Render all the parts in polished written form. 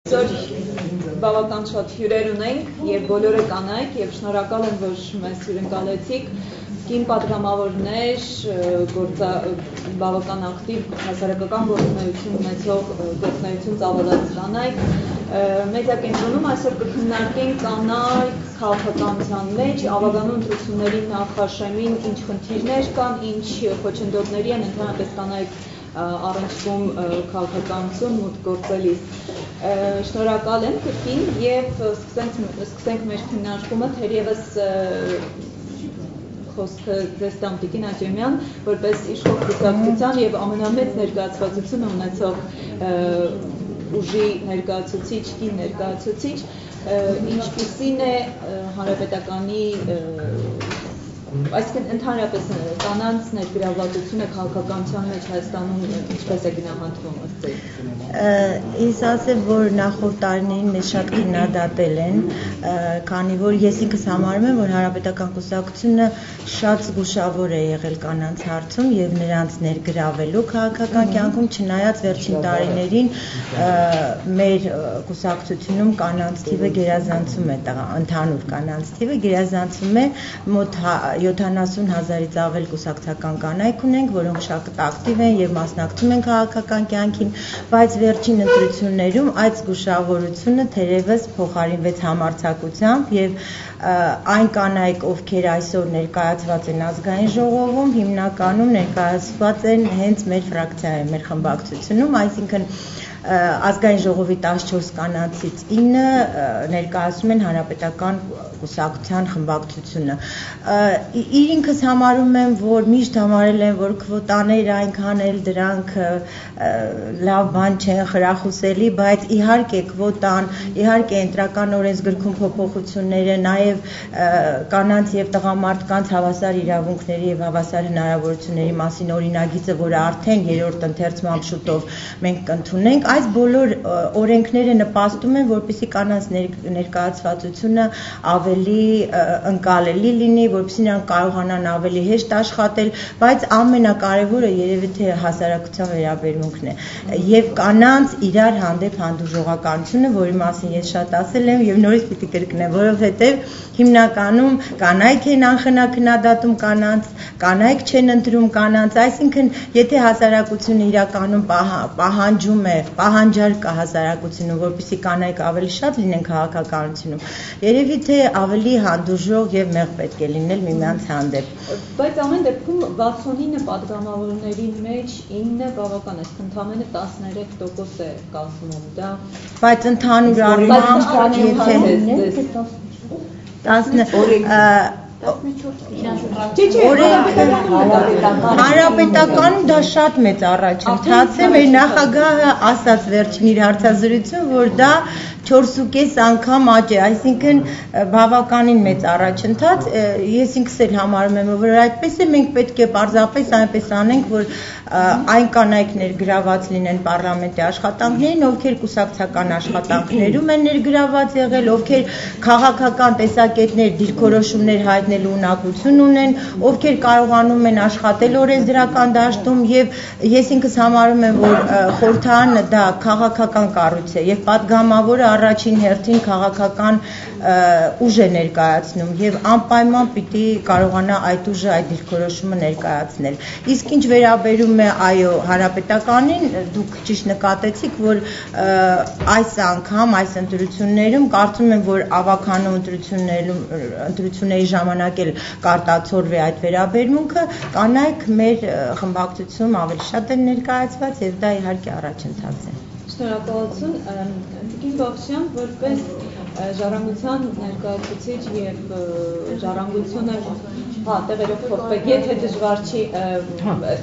Բավական շատ հյուրեր ունենք եւ բոլորը կանայք եւ շնորհակալ եմ, որ մեզ հյուրընկալեցիք կին պատգամավորներ, բավական ակտիվ հասարակական գործունեություն ունեցող գործունեություն ծավալած կանայք մեդիա կենտրոնում այսօր կքննարկենք կանայք քաղաքականության մեջ ավագանու ընտրությունների նախաշեմին ինչ խնդիրներ կան, ինչ խոչընդոտների են ընդհանրապես կանայք առնչվում քաղաքականություն մուտք գործելիս։ Շնորհակալ եմ կրկին եւ սկսենք մեր քննարկումը թերևս խոսքը ձեզ տամ Տիկին Աջեմյան, որպես իշխող կուսակցության եւ ամենամեծ ներկայացվածությունը ունեցող ուժի ներկայացուցիչ, կին ներկայացուցիչ, ինչպիսին է հանրապետականի այսինքն ընդհանրապես կանանց ներգրավվածությունը քաղաքականության մեջ Հայաստանում ինչպես է գնահատվում ըստ ձեզ։ Ես ասեմ, որ նախորդ տարիներին մեզ շատ քննադատել են, քանի որ ես ինքս համարում եմ, որ հանրապետական կուսակցությունը շատ զգուշավոր է եղել կանանց հարցում եւ նրանց ներգրավելու քաղաքական կյանքում, չնայած վերջին տարիներին մեր կուսակցությունում կանանց թիվը գերազանցում է, ընդհանուր կանանց թիվը գերազանցում է մոտ 70,000-ից ավել կուսակցական կանայք ունենք, որոնք շատ ակտիվ են եւ մասնակցում են քաղաքական կյանքին, բայց վերջին ընտրություններում այդ զգուշավորությունը թերևս փոխարինվեց համարձակությամբ եւ այն կանայք, ովքեր այսօր ներկայացված են ազգային ժողովում, հիմնականում ներկայացված են հենց մեր ֆրակցիայում, մեր խմբակցությունում, այսինքն ազգային ժողովի 14 կանանցից 9 ներկայացնում են հանրապետական կուսակցության խմբակցությունը։ Իր ինքս համարում եմ, որ միշտ համարել են, որ քվոտաներ այնքան էլ դրանք լավ բան չեն, խրախուսելի, բայց իհարկե քվոտան, իհարկե ընտրական օրենսգրքում փոփոխությունները, նաև կանանց եւ տղամարդկանց հավասար իրավունքների եւ հավասար հնարավորությունների մասին օրինագիծը, որը արդեն երրորդ ընթերցմամբ շուտով մենք կընդունենք, այս բոլոր օրենքները նպաստում են, որպեսզի կանանց ներկայացվածությունը ավելի ընկալելի լինի, որպեսզի նրանք կարողանան ավելի հեշտ աշխատել, բայց ամենակարևորը երևի թե հասարակության վերաբերմունքն է եւ կանանց իրար հանդեպ հանդուրժողականությունը, որի մասին ես շատ ասել եմ եւ նորից պիտի կրկնեմ, որովհետեւ հիմնականում կանայք են անխնա-քննադատում կանանց, կանայք չեն ընտրում կանանց, այսինքն եթե հասարակությունը իրականում պահանջում է, պահանջար կա հասարակությունում, որպեսզի կանայք ավելի շատ լինեն քաղաքականությունում, երևի թե ավելի հանդուրժող եւ մեղ պետք է լինել միմյանց հանդեպ։ Բայց ամեն դեպքում 69 պատգամավորների մեջ 9 բավական է, ընդամենը 13% է կազմում դա։ Բայց ընդհանուր առմամբ եթե Հանրապետականում դա շատ մեծ առաջընթաց է, մեր նախագահը ասաց վերջին իր հարցազրույցում, որ դա 4.5 անգամ աճ է, այսինքն բավականին մեծ առաջընթաց, ես ինքս էլ համարում եմ, որ այդպես է, մենք պետք է պարզապես այնպես անենք, որ այն կանայք ներգրաված լինեն պարլամենտի աշխատանքներին, ովքեր կուսակցական աշխատանքներում են ներգրաված եղել, ովքեր քաղաքական տեսակետներ, դիրքորոշումներ հայտնելու ունակություն ունեն, ովքեր կարողանում են աշխատել օրենսդրական դաշտում եւ ես ինքս համարում եմ, որ խորհրդարանը դա քաղաքական կառույց է եւ պատգամավորը առաջին հերթին քաղաքական ուժ է ներկայացնում եւ անպայման պիտի կարողանա այդ ուժը այդ դիրքորոշումը ներկայացնել։ Իսկ ինչ վերաբերում է այո հանրապետականին, դուք ճիշտ նկատեցիք, որ այս անգամ այս ընտրություններում կարծում եմ, որ ավագանու ընտրությունների ժամանակ էլ կարտացորվի այդ վերաբերմունքը, կանայք մեր խմբակցությունում ավելի շատ են ներկայացված եւ դա իհարկե առաջընթաց է։ Շնորհակալություն Տիկին Բախշյան, որպես ժառանգության ներկայացուցիչ եւ ժառանգությունը տեղերով փոխվեք, եթե դժվար չի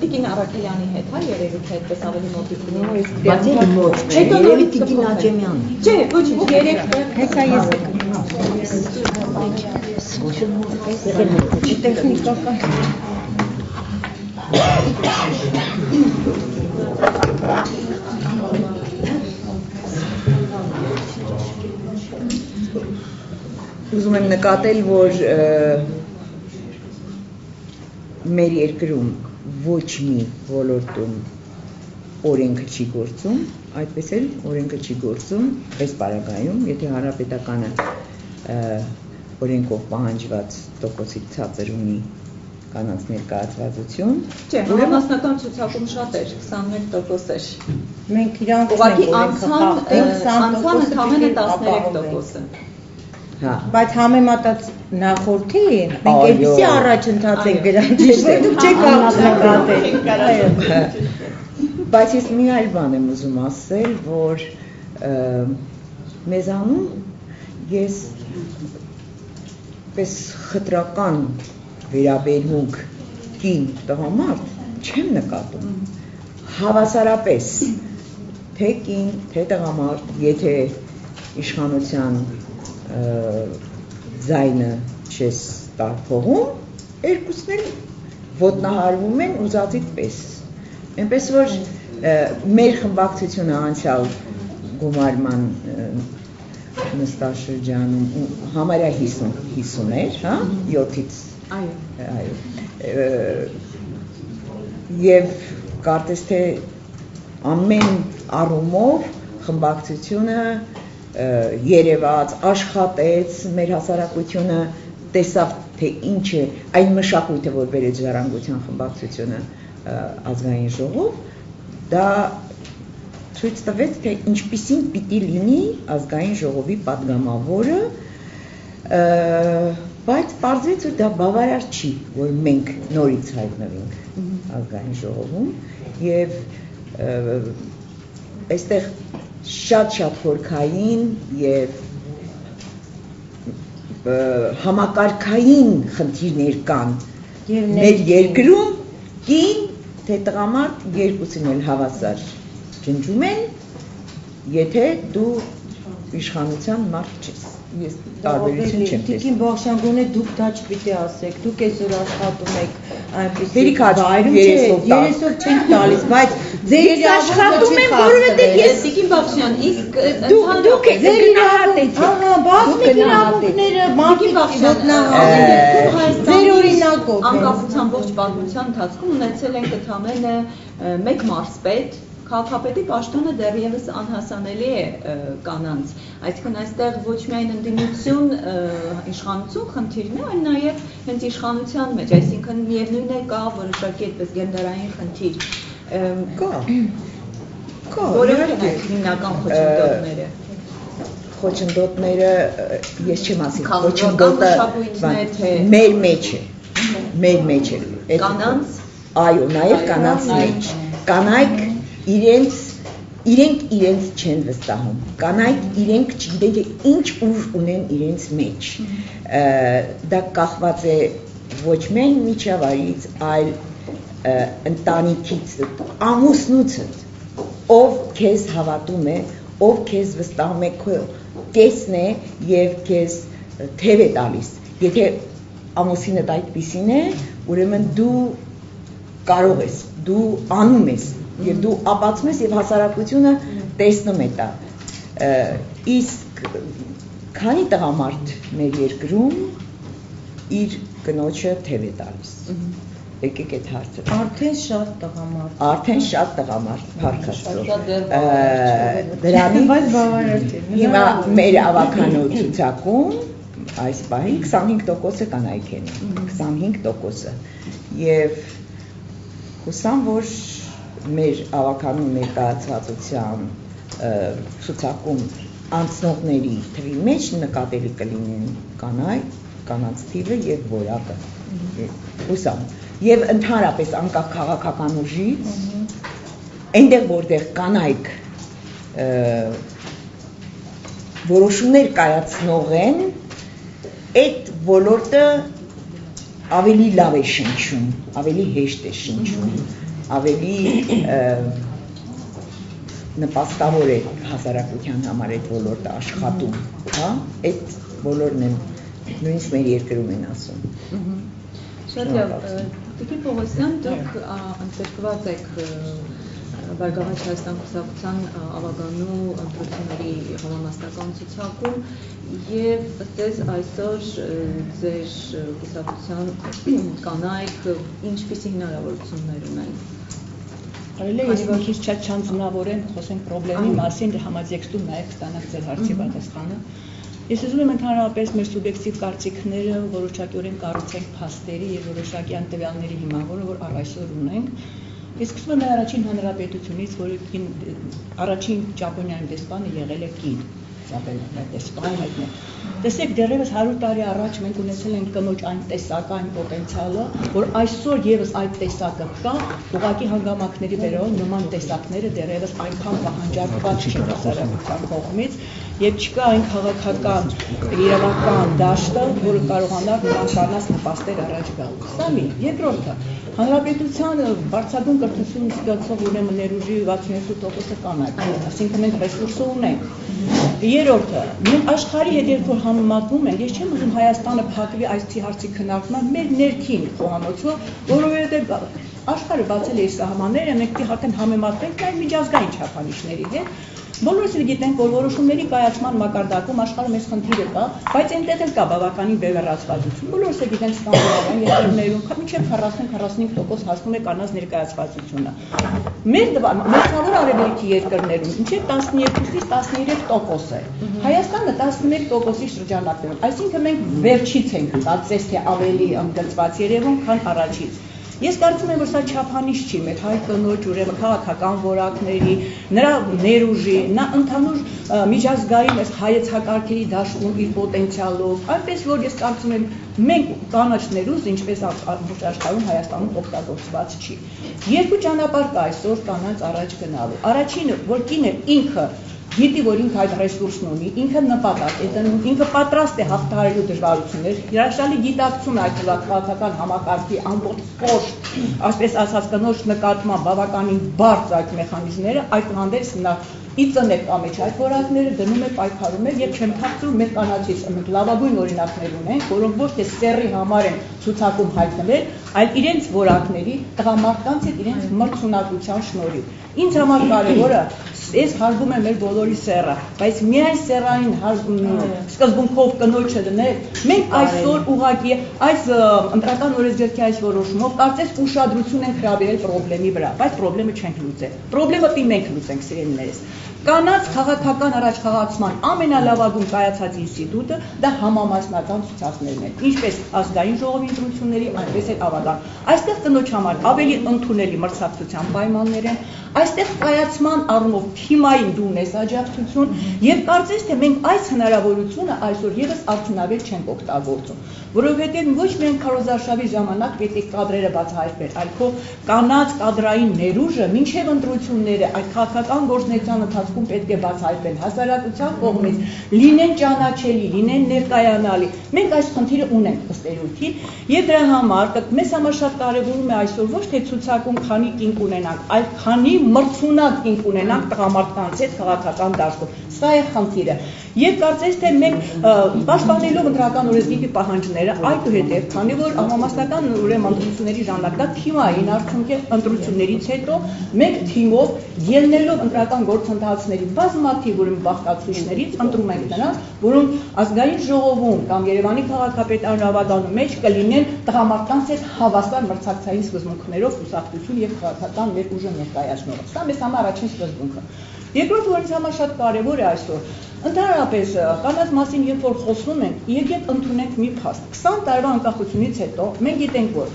Տիկին Արաքելյանի հետ, հա, երևի թե այդպես ավելի մոտիկ լինի։ Բայց մոտ չէ, երևի Տիկին Աջեմյանն։ Չէ, ոչինչ, երեք հեսա ես տեխնիկական Ուզում եմ նկատել, որ մեր երկրում ոչ մի ոլորտում օրենքը չի գործում, այդպես էլ օրենքը չի գործում այս պարագայում, եթե հանրապետականը օրենքով պահանջված տոկոսից ցածր ունի կանանց ներկայացվածություն, չէ, համամասնական ցուցակում շատ էր, 21% էր։ Մենք իրանք ուղղակի անցան ընդհանրապես 13%-ը։ Հա, բայց համեմատած նախորդի մենք այնպեսի առաջընթաց ենք գրանցել, որ դուք չեք նկատել։ Բայց ես մի այլ բան եմ ուզում ասել, որ մեզանում ես պես խտրական վերաբերմունք կին տղամարդ չեմ նկատում, հավասարապես, թե կին, թե տղամարդ, եթե իշխանության ձայնը չես տարփողում, երկուսն էլ ոտնահարվում են ուզածիդ պես, այնպես որ մեր խմբակցությունը անցյալ գումարման նստաշրջանում համարյա 50 էր, հա, 7-ից, եւ կարծես թե ամեն առումով խմբակցությունը երևաց, աշխատեց, մեր հասարակությունը տեսավ, թե ինչ է այն մշակույթը, որ բերեց Ժառանգության խմբակցությունը ազգային ժողով, դա ցույց տվեց, թե ինչպիսին պիտի լինի ազգային ժողովի падգամավորը, բայց պարզվեց, որ դա բավարար չի, որ մենք նորից հայտնվենք ազգային ժողովում եւ այստեղ շատ խորքային եւ համակարգային խնդիրներ կան մեր երկրում կին թե տղամարդ երկուսին էլ հավասար ջնջում են, եթե դու իշխանության մարդ չես։ Ես տարբերություն չեմ տեսնում։ Տիկին Բախշյան, գոնե դուք դա չպիտի ասեք, դուք այսօր աշխատում եք այնպեսի վայրում, 30-ով չենք տալիս, բայց ձեր աշխատում եմ, որովհետև ես Տիկին Բախշյան, իսկ դուք գնահատեցիք։ Ահա, բազմիկ իրավունքները մարդիկ ոտնահարել, ձեր օրինակով անկախության ողջ պատմության ընթացքում ունեցել ենք ընդամենը մեկ մարզպետ, քաղաքապետի պաշտոնը դեռևս անհասանելի է կանանց, այսինքն այստեղ ոչ միայն ընդդիմություն, իշխանություն խնդիրն է, այլ նաև հենց իշխանության մեջ, այսինքն միևնույն է կա որոշակի այդպես գենդերային խնդիր։ Կա։ Որոնք են այդ հիմնական խոչընդոտները։ Խոչընդոտները ես չեմ ասի, խոչընդոտը մեր մեջ է։ Կանանց, այո, նաև կանանց մեջ։ Կանայք իրենք չեն վստահում, կանայք իրենք չգիտեն, թե ինչ ուժ ունեն իրենց մեջ, դա կախված է ոչ միայն միջավայրից, այլ ընտանիքից, ամուսնուցդ, ով քեզ հավատում է, ով քեզ վստահում է, կեսն է և քեզ թև է տալիս, եթե ամուսինդ այդպիսին է, ուրեմն դու կարող ես, դու անում ես, և դու ապացում ես և հասարակությունը տեսնում է դա, իսկ քանի տղամարդ մեր երկրում իր կնոջը թև է տալիս, եկեք այդ հարցը արդեն շատ տղամարդ փառքաստու դրանից հիմա մեր ավականու ցուցակում այս պահին 25%-ը կանայք են 25% և հուսամ, որ մեր ավականու ներկայացվածության ցուցակում անցնողների թվի մեջ նկատելի կլինեն կանանց թիվը եւ որակը։ Հուսամ։ Եվ ընդհանրապես անկախ քաղաքական ուժից, այնտեղ որտեղ կանայք որոշումներ կայացնող են, այդ ոլորտը ավելի լավ է շնչում, ավելի հեշտ է շնչում, ավելի նպաստավոր է հասարակության համար այդ ոլորտը աշխատում, հա, այդ ոլորտն են նույնիսկ մեր երկրում են ասում։ Շատ լավ, Տիկին Պողոսյան, դուք ընդգրկված եք Բարգավաճ Հայաստան կուսակցության ավականու ընտրությունների համամասնական ցուցակում եւ ըստ այսօր ձեր կուսակցության կանայք ինչպիսի հնարավորություններ ունեն։ Կարելի է ես մի քիչ չանձնավորեմ, խոսենք խնդրի մասին, համատեքստում նաև ստանանք ձեր հարցի պատասխանը։ Ես ուզում եմ ընդհանրապես մեր սուբյեկտիվ կարծիքները որոշակիորեն կառուցենք փաստերի եւ որոշակի անտվյալների հիման, որ այսօր ունենք։ Ես սկսում եմ առաջին հանրապետությունից, որ առաջին Ճապոնիայի դեսպանը եղել է կին, Իսաբելլա դեսպանը։ Տեսեք, դեռևս 100 տարի առաջ մենք ունեցել ենք կնոջ այն տեսակային պոտենցիալը, որ այսօր եւս այդ տեսակը կա, ուղղակի հանգամանքների վերաբերյալ նման տեսակները դեռևս այնքան պահանջարկված չեն հասարակության կողմից, եւ չկա այն քաղաքական իրավական դաշտը, որը կարողանա նմանականած նպաստեր առաջ գալ։ Սա մի, երկրորդը, հանրապետության բարձրագույն կրթություն ստացող ուրեմն ներուժի 62%-ը կանայք, այսինքն մենք ռեսուրսը ունենք։ Երրորդը, մենք աշխարհի հետ երբ որ համեմատվում ենք, ես չեմ ուզում Հայաստանը փակվի այս հարցի քննարկման մեր ներքին խոհանոցով, որովհետեւ աշխարհը բացել է իր սահմանները, մենք պետք է հատեն համեմատենք այն միջազգային չափանիշների հետ։ Բոլորս էլ գիտենք, որ որոշումների կայացման մակարդակում աշխարհում այս խնդիրը կա, բայց այնտեղ էլ կա բավականին բևեռացվածություն։ Բոլորս էլ գիտենք սկանդինավյան երկրներում մինչև 40-45% հասնում է կանանց ներկայացվածությունը։ Մեր մերձավոր արևելքի երկրներում մինչև 12-ից 13% է։ Հայաստանը 11%-ի շրջանակներում, այսինքն մենք վերջից ենք, կարծես թե ավելի ընդգծված երևում, քան առաջից։ Ես կարծում եմ, որ սա չափանիշ չի մեր հայ կնոջ ուրեմն քաղաքական որակների, նրա ներուժի, նա ընդհանուր միջազգային այս հայեցակարգերի դաշտում իր պոտենցիալով, այնպես որ ես կարծում եմ մենք կանաչ ներուժ, ինչպես ամբողջ աշխարհում Հայաստանում օգտագործված չի։ Երկու ճանապարհ կա այսօր կանանց առաջ գնալու։ Առաջինը, որ կինը ինքը գիտի, որ ինքը այդ ռեսուրսն ունի, ինքը նպատակ է դնում, ինքը պատրաստ է հաղթահարելու դժվարություններ, հրաշալի գիտակցում է այդ քաղաքական համակարգի ամբողջ կոշտ, այսպես ասած կնոջ նկատմամբ բավականին բարձր այդ մեխանիզմները, այդ հանդերձ նա իծն է կամեջ այդ որակները դնում է պայքարում է եւ չեմ թաքցնում մեր կանացից մենք լավագույն օրինակներ ունենք, որոնք ոչ թե սեռի համար են ցուցակում հայտնվել, այլ իրենց որակների տղամարդկանց հետ իրենց մրցունակության շնորհիվ։ Ինձ համար կարևորը ես հարգում եմ մեր բոլորի սեռը, բայց միայն սեռային սկզբունքով կնոջը դնել, մենք այսօր ուղղակի այս ընտրական օրենսգրքի այս որոշումով կարծես ուշադրություն ենք հրավիրել խնդրի վրա, բայց խնդրը չենք լուծել։ Խնդրը պիտի մենք լուծենք, սիրելիներս։ Կանանց քաղաքական առաջխաղացման ամենալավագույն կայացած ինստիտուտը դա համամասնական ցուցակներն են, ինչպես ազգային ժողովի ընտրությունների, այնպես էլ ավագան։ Այստեղ կնոջ համար ավելի ընդունելի մրցակցության պայմաններ են, այստեղ կայացման առումով թիմային դուն է աջակցություն եւ կարծես թե մենք այս հնարավորությունը այսօր եւս արդյունավետ չենք օգտագործում, որովհետեւ ոչ միայն քարոզարշավի ժամանակ պետք է կադրերը բացահայտվեն, այլ քո կանանց կադրային ներուժը մինչեւ ընտրությունները այդ քաղաքական գործունեության ընթացքում պետք է բացահայտվեն հասարակության կողմից, լինեն ճանաչելի, լինեն ներկայանալի։ Մենք այս խնդիրը ունենք ըստ երևույթի եւ դրա համար մեզ համար շատ կարեւորում է այսօր ոչ թե ցուցակում քանի կին կունենանք, այլ քանի մրցունակ կին կունենանք տղամարդկանց հետ քաղաքական դաշտում։ Սա է խնդիրը։ Եվ կարծես թե մենք պաշտպանելով ընտրական օրենսգրքի պահանջները, այդուհետև, քանի որ համամասնական ուրեմն ընտրությունների ժամանակ դա թիմային արդյունք է, ընտրություններից հետո մենք թիմով ելնելով ընտրական գործընթացների բազմաթիվ ուրեմն բաղկացուցիչներից ընտրում ենք նրանց, որոնք ազգային ժողովում կամ Երևանի քաղաքապետարան ավագանու մեջ կլինեն տղամարդկանց հետ հավասար մրցակցային սկզբունքներով կուսակցություն եւ քաղաքական մեր ուժը ներկայացնող։ Սա մեզ համար առաջին սկզբունքը։ Երկրորդ որ ինձ համար շատ կարևոր է այսօր, ընդհանրապես կանանց մասին երբ որ խոսում ենք, եկեք ընդունենք մի փաստ։ 20 տարվա անկախությունից հետո մենք գիտենք, որ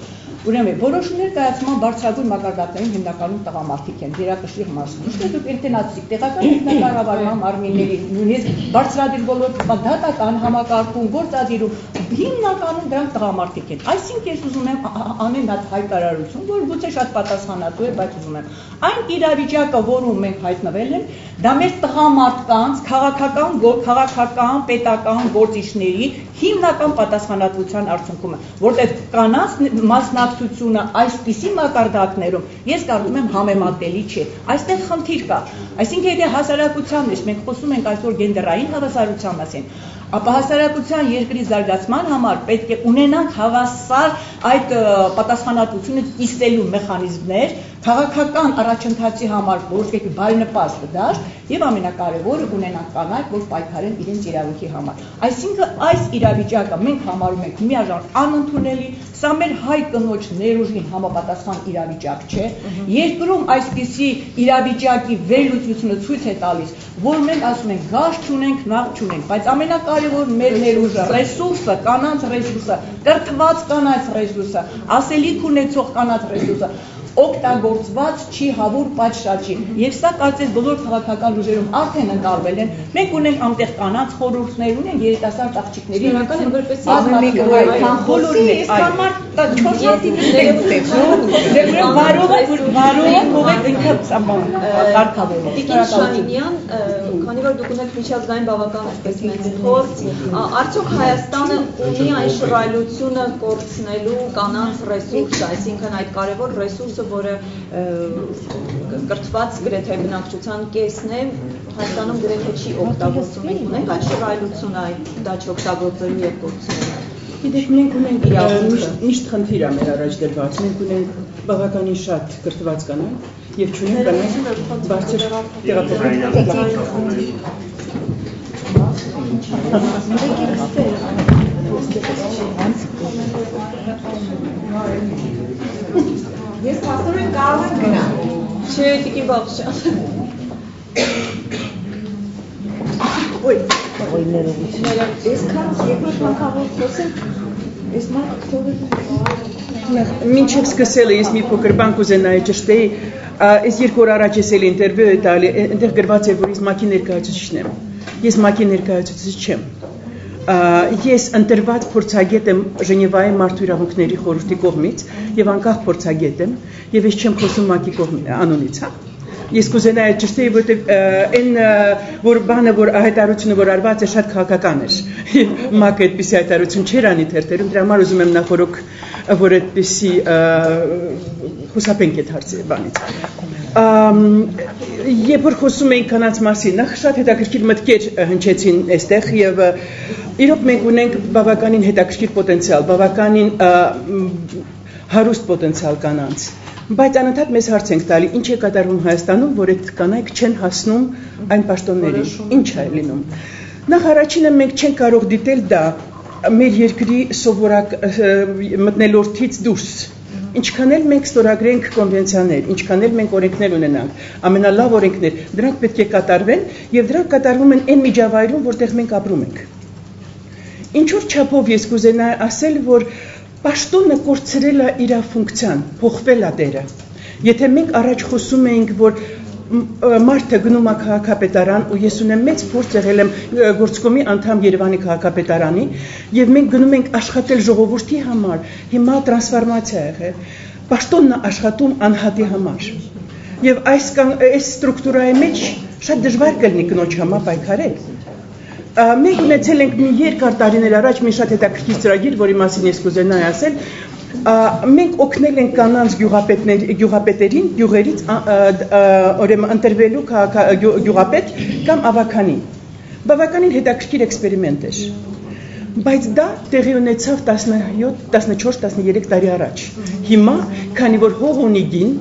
ուրեմն որոշումներ կայացման բարձրագույն մակարդակներում հիմնականում տղամարդիկ են, գերակշիռ մասը։ Ինչպես դուք ինտենացիք, տեղական ինքնակառավարման մարմինների, նույնիսկ բարձրադիր ոլորտի դատական համակարգում, գործադիրում հիմնականում դրանք տղամարդիկ են։ Այսինքն ես ուզում եմ անեմ այդ հայտարարություն, որ գուցե շատ պատասխանատու է, բայց ուզում եմ այն իրավիճակը, որում մենք հայտնվել ենք, դա մեր տղամարդկանց քաղաքական, պետական գործիչների հիմնական պատասխանատվության արդյունքում է, որտեղ կանանց մասնակցությունը այսպիսի մակարդակներում ես կարծում եմ համեմատելի չէ։ Այստեղ խնդիր կա։ Այսինքն եթե հասարակության մեջ մենք խոսում ենք այսօր գենդերային հավասարության մասին, ապա հասարակության երկրի զարգացման համար պետք է ունենանք հավասար այդ պատասխանատվությունը կիսելու մեխանիզմներ, քաղաքական առաջընթացի համար որոշ բարենպաստ դաշտ եւ ամենակարևորը ունենանք կանայք, որ պայքարեն իրենց իրավունքի համար։ Այսինքն այս իրավիճակը մենք համարում ենք միաժամանակ անընդունելի, սա մեր հայ կնոջ ներուժին համապատասխան իրավիճակ չէ։ Երկրում այսպիսի իրավիճակի վերլուծությունը ցույց է տալիս, որ մենք ասում ենք գաշ չունենք, նախ չունենք, բայց ամենակարևոր մեր ներուժը, ռեսուրսը, կանանց ռեսուրսը, կրթված կանանց ռեսուրսը, ասելիք ունեցող կանանց ռեսուրսը օգտագործված չի, հավուր պատշաճ չի։ Եվ սա կարծես բոլոր քաղաքական ուժերում արդեն ընկալվել են։ Մենք ունենք ամտեղ կանանց խորհուրդներ, ունենք երիտասարդ աղջիկների քանի որ դուք ունեք միջազգային բավական այսպես մեծ փորձ, արդյոք Հայաստանը ունի այն շռայլությունը կորցնելու կանանց ռեսուրսը, այսինքն այդ կարևոր ռեսուրսը, որը կրթված գրեթե բնակչության կեսն է, Հայաստանում գրեթե չի օգտագործում, մենք ունենք այդ շռայլությունը այդ դա չօգտագործելու եւ կորցնելու։ Գիտեք, մենք ունենք միշտ խնդիր է մեր առաջ դրված, մենք ունենք բավականին շատ կրթված կանանց եւ չունենք կանանց բարձր Ես ասում եմ կարող եմ գնալ։ Չէ, Տիկին Բաղդասարյան։ Ոյ, այսքան երկրորդ անգամ խոսենք, այս մարդը թողել։ Մինչև սկսելը ես մի փոքր բան կուզենայի ճշտեի, այս երկու օր առաջ ես էլ ինտերվյու եմ տալի, այնտեղ գրված էր, որ ես ՄԱԿ-ի ներկայացուցիչն եմ։ Ես ՄԱԿ-ի ներկայացուցիչ չեմ։ Ես ընտրված փորձագետ եմ Ժնևայի մարդու իրավունքների խորհրդի կողմից եւ անկախ փորձագետ եմ եւ ես չեմ խոսում ՄԱԿ-ի անունից, հա։ Ես կուզենայի ճշտեի, որտեղ այն որ բանը, որ հայտարարությունը, որ արված է, շատ քաղաքական էր։ ՄԱԿ-ը այդպիսի հայտարարություն չէր անի թերթերում, դրա համար ուզում եմ նախորդ որ այդպիսի խուսափենք այդ հարցի բանից։ Երբ որ խոսում էինք կանանց մասին, նախ շատ հետաքրքիր մտքեր հնչեցին այստեղ եւ իրոք մենք ունենք բավականին հետաքրքիր պոտենցիալ, բավականին հարուստ պոտենցիալ կանանց, բայց անընդհատ մեզ հարց ենք տալի, ինչ է կատարվում Հայաստանում, որ այդ կանայք չեն հասնում այն պաշտոններին, ինչ է լինում։ Նախ առաջինը մենք չենք կարող դիտել դա մեր երկրի սովորակ մտնելորդից դուրս։ Ինչքան էլ մենք ստորագրենք կոնվենցիաներ, ինչքան էլ մենք օրենքներ ունենանք, ամենալավ օրենքներ, դրանք պետք է կատարվեն եւ դրանք կատարվում են այն միջավայրում, որտեղ մենք ապրում ենք։ Ինչ-որ չափով ես կուզենայի ասել, որ պաշտոնը կորցրել է իր ֆունկցիան, փոխվել է դերը։ Եթե մենք առաջ խոսում էինք, որ մարդը գնում է քաղաքապետարան ու ես ունեմ մեծ փորձ եղել եմ գործկոմի անդամ Երևանի քաղաքապետարանի եւ մենք գնում ենք աշխատել ժողովրդի համար, հիմա տրանսֆորմացիա եղել, պաշտոնն է աշխատում անհատի համար եւ այս ստրուկտուրայի մեջ շատ դժվար կլինի կնոջ համար պայքարել։ Մենք ունեցել ենք մի երկար տարիներ առաջ մի շատ հետաքրքիր ծրագիր, որի մասին ես կուզենայի ասել, մենք օգնել ենք կանանց գյուղապետերին գյուղերից ուրեմն ընտրվելու գյուղապետ կամ ավականին։ Բավականին հետաքրքիր էքսպերիմենտ էր։ Բայց դա տեղի ունեցավ 14-13 տարի առաջ։ Հիմա, քանի որ հող ունի գին,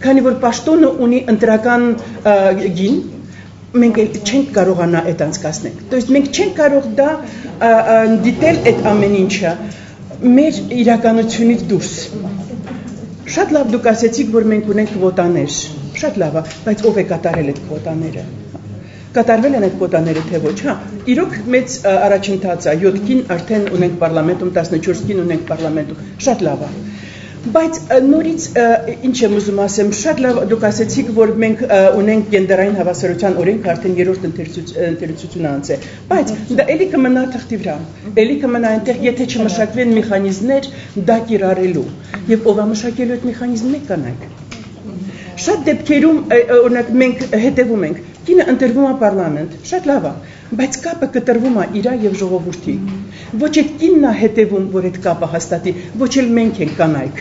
քանի որ պաշտոնը ունի ընտրական գին, մենք չենք կարողանա այդ անցկացնել։ То есть մենք չենք կարող դա դիտել այդ ամեն ինչը մեր իրականությունից դուրս։ Շատ լավ դուք ասեցիք, որ մենք ունենք կվոտաներ, շատ լավ է, բայց ով է կատարել այդ կվոտաները։ Կատարվել են այդ կվոտաները թե ոչ, հա։ Իրոք մեծ առաջընթաց է, 7 կին արդեն ունենք պարլամենտում, 14 կին ունենք պարլամենտում, շատ լավ է։ Բայց նորից ինչ եմ ուզում ասեմ, շատ լավ դուք ասեցիք, որ մենք ունենք գենդերային հավասարության օրենք արդեն երրորդ ընթերցությունը անց է, բայց դա էլի կմնա թղթի վրա, էլի կմնա այնտեղ, եթե չմշակվեն մեխանիզմներ դա կիրառելու, եւ ով է մշակելու այդ մեխանիզմները կանայք։ Շատ դեպքերում օրինակ մենք հետևում ենք, կինը ընտրվում է պարլամենտ, շատ լավ է, բայց կապը կտրվում է իրա եւ ժողովրդի։ Ոչ այդ կինն է հետևում, որ այդ կապը հաստատի, ոչ էլ մենք ենք կանայք,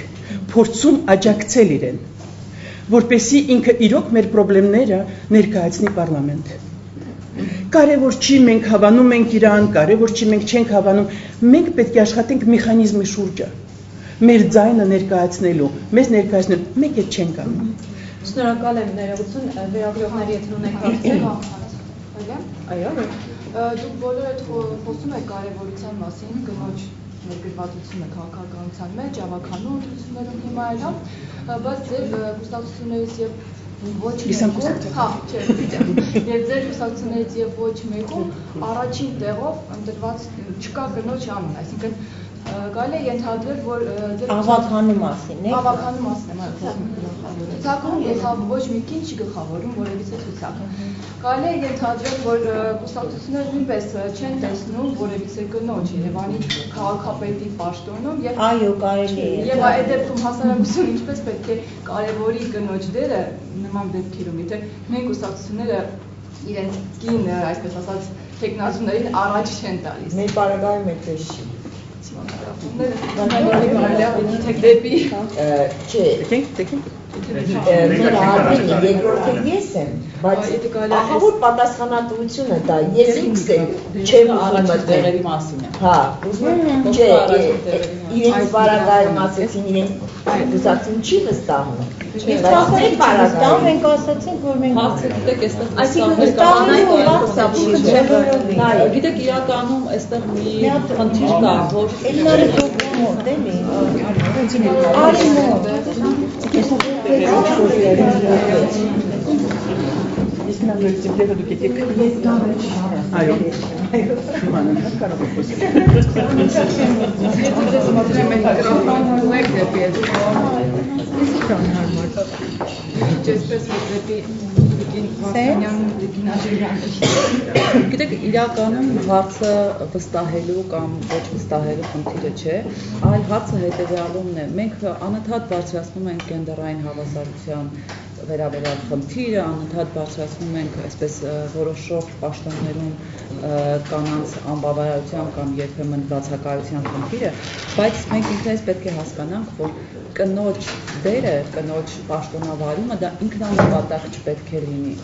փորձում աջակցել իրեն, որպեսզի ինքը իրոք մեր խնդիրները ներկայացնի պարլամենտ։ կարևոր չի մենք հավանում ենք իրան, կարևոր չի մենք չենք հավանում, մենք պետք է աշխատենք մեխանիզմի շուրջը, մեր ձայնը ներկայացնելու, մեզ ներկայացնելու, մենք այդ չենք անում։ Շնորհակալ եմ ներողություն, վերագրողների եթե ունեք հարցեր։ Այո։ Դուք բոլորը խոսում եք կարևորության մասին, կնոջ ներգրավվածությունը քաղաքականության մեջ, ավականու ընտրություններում հիմա այլն, բայց ձեր կուսակցություններից եւ ոչ մեկում, եւ ձեր կուսակցություններից եւ ոչ մեկում առաջին տեղով ընտրված չկա կնոջ անուն, այսինքն կարելի է ենթադրել, որ ավականու մասին է։ Ավականու մասին եմ խոսում։ Ցուցակում ոչ մի կին չի գլխավորում որևիցե ցուցակ։ Կարելի է ենթադրել, որ կուսակցությունները նույնպես չեն տեսնում որևիցե կնոջ Երևանի քաղաքապետի պաշտոնում եւ այո, կարելի է։ Եվ այդ դեպքում հասարակությունը ինչպես պետք է կարևորի կնոջ դերը նման դեպքերում, եթե մենք կուսակցությունները իրենց կին, այսպես ասած, տեխնազուներին առաջ չեն տալիս։ Մեր բարակայում այդպես չի։ Դեպի երկրորդը ես եմ, բայց ահավոր պատասխանատվությունը դա ես ինքս եմ չեմ ուզում տեղերի մասին է։ Հա, ուզում չէ, իրենց բարակայում ասեցին իրենք կուսակցություն չի վստահում։ Մենք ասացինք, որ մենք հարցը գիտեք, այսպես գիտեք իրականում այստեղ մի խնդիր կա, որ Էլնարը դուք մոտ էլի։ Արի մոտ։ Ես նա վերցրել դուք եք։ Այո։ Մանա կարող եք խոսել։ Գիտեք, իրականում հարցը վստահելու կամ ոչ վստահելու խնդիրը չէ, այլ հարցը հետևյալումն է։ Մենք անընդհատ բարձրացնում ենք գենդերային հավասարության վերաբերյալ խնդիրը, անընդհատ բարձրացնում ենք այսպես որոշող պաշտոններում կանանց անբավարարության կամ երբեմն բացակայության խնդիրը, բայց մենք ինքներս պետք է հասկանանք, որ կնոջ դերը, կնոջ պաշտոնավարումը դա ինքնանպատակ չպետք է լինի։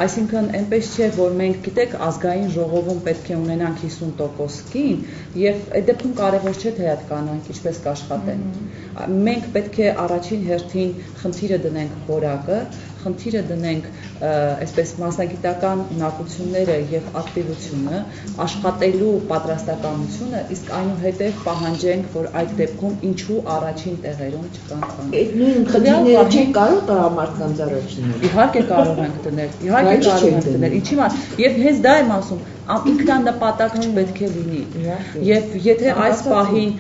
Այսինքն այնպես չէ, որ մենք գիտեք ազգային ժողովում պետք է ունենանք 50% կին եւ այդ դեպքում կարեւոր չէ թե այդ կանանք ինչպես կաշխատեն։ Մենք պետք է առաջին հերթին խնդիրը դնենք որակը, խնդիրը դնենք այսպես մասնագիտական ունակությունները եւ ակտիվությունը, աշխատելու պատրաստակամությունը, իսկ այնուհետեւ պահանջենք, որ այդ դեպքում ինչու առաջին տեղերում չկան կանանց։ Այդ նույն խնդիրները չեն կարող տղամարդկանց առաջինել։ Իհարկե կարող ենք դնել, ինչի՞ մաս, եւ հենց դա եմ ասում, ինքնանպատակ չպետք է լինի։ Եվ եթե այս պահին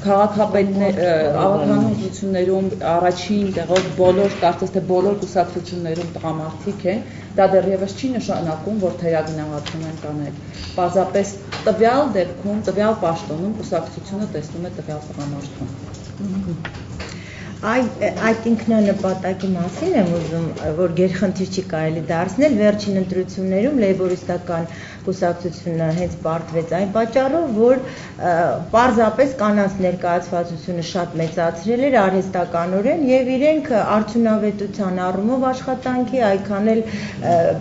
քաղաքապետավականու ընտրություններում առաջին տեղով բոլոր, կարծես թե բոլոր կուսակցություններում տղամարդիկ են, դա դեռևս չի նշանակում, որ թերագնահատում են կանել։ Պարզապես տվյալ դեպքում, տվյալ պաշտոնում կուսակցությունը տեսնում է տվյալ տղամարդուն։ Այդ ինքնանպատակի մասին եմ ուզում, որ գերխնդիր չի կարելի դարձնել, վերջին ընտրություններում լեյբորիստական կուսակցությունը հենց պարտվեց այն պատճառով, որ պարզապես կանանց ներկայացվածությունը շատ մեծացրել էր արհեստականորեն եւ իրենք արդյունավետության առումով աշխատանքի այքան էլ